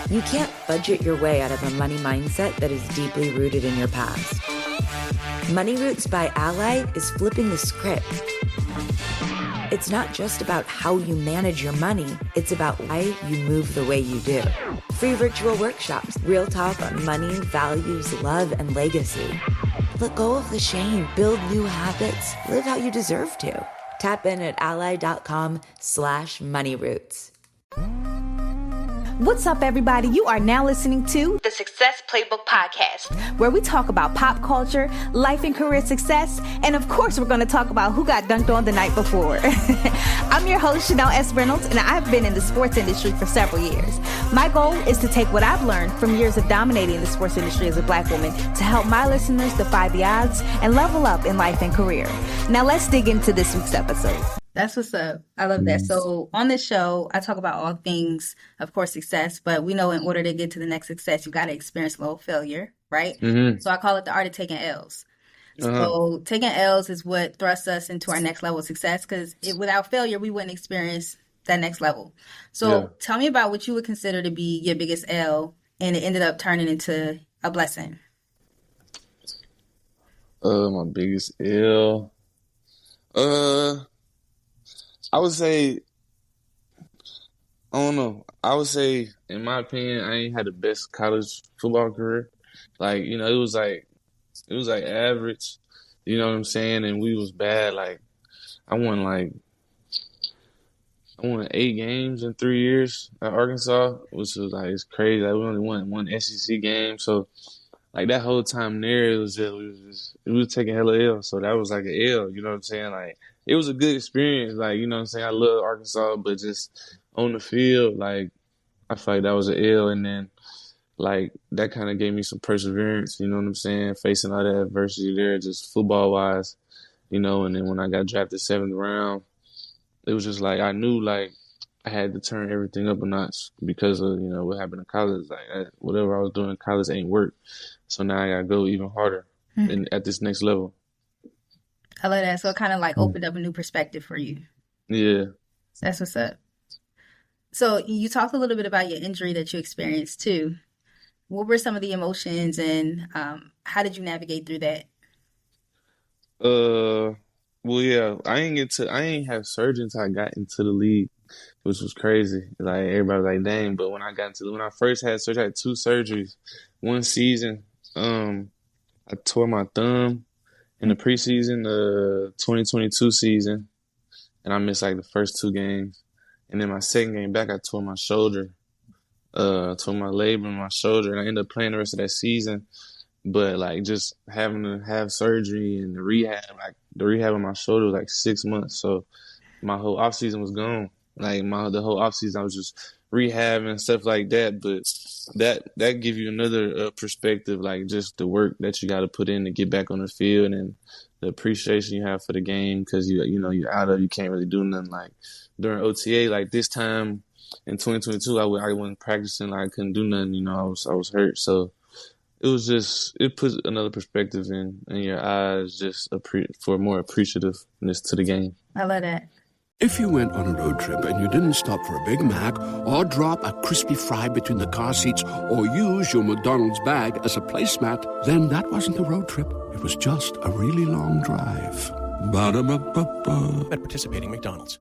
You can't budget your way out of a money mindset that is deeply rooted in your past. Money Roots by Ally is flipping the script. It's not just about how you manage your money, it's about why you move the way you do. Free virtual workshops, real talk on money, values, love, and legacy. Let go of the shame, build new habits, live how you deserve to. Tap in at ally.com/moneyroots. What's up, everybody? You are now listening to the Success Playbook Podcast, where we talk about pop culture, life and career success, and of course, we're going to talk about who got dunked on the night before. I'm your host, Chanel S. Reynolds, and I've been in the sports industry for several years. My goal is to take what I've learned from years of dominating the sports industry as a Black woman to help my listeners defy the odds and level up in life and career. Now, let's dig into this week's episode. That's what's up. I love that. So on this show, I talk about all things, of course, success, but we know in order to get to the next success, you got to experience a little failure, right? Mm-hmm. So I call it the art of taking L's. So taking L's is what thrusts us into our next level of success, because without failure, we wouldn't experience that next level. So tell me about what you would consider to be your biggest L, and it ended up turning into a blessing. My biggest L. I would say, I don't know. I would say, in my opinion, I ain't had the best college football career. Like, you know, it was like average, you know what I'm saying? And we was bad. Like, I won 8 games in 3 years at Arkansas, which was like, it's crazy. Like, we only won 1 SEC game. So, like, that whole time there, we was taking hella L. So that was like an L, you know what I'm saying? Like, it was a good experience. Like, you know what I'm saying? I love Arkansas, but just on the field, like, I feel like that was an L. And then, like, that kind of gave me some perseverance, you know what I'm saying? Facing all that adversity there, just football-wise, you know. And then when I got drafted 7th round, it was just like I knew, like, I had to turn everything up a notch because of, you know, what happened in college. Like, whatever I was doing in college ain't work. So now I got to go even harder at this next level. I love that. So it kind of like opened up a new perspective for you. Yeah. That's what's up. So you talked a little bit about your injury that you experienced too. What were some of the emotions, and how did you navigate through that? Well, yeah, I ain't have surgery until I got into the league, which was crazy. Like, everybody was like, dang. But when I first had surgery, I had 2 surgeries. One season, I tore my thumb in the preseason, 2022 season, and I missed like the first 2 games. And then my second game back, I tore my shoulder, tore my labrum in my shoulder, and I ended up playing the rest of that season. But like, just having to have surgery and the rehab on my shoulder was like 6 months. So my whole offseason was gone. Like, the whole offseason I was just rehabbing and stuff like that. But that give you another perspective, like just the work that you got to put in to get back on the field and the appreciation you have for the game, because you you're out of, you can't really do nothing. Like during OTA, like this time in 2022, I wasn't practicing, like I couldn't do nothing. You know, I was hurt, so it puts another perspective in your eyes, just for more appreciativeness to the game. I love that. If you went on a road trip and you didn't stop for a Big Mac or drop a crispy fry between the car seats or use your McDonald's bag as a placemat, then that wasn't a road trip. It was just a really long drive. Ba-da-ba-ba-ba. At participating McDonald's.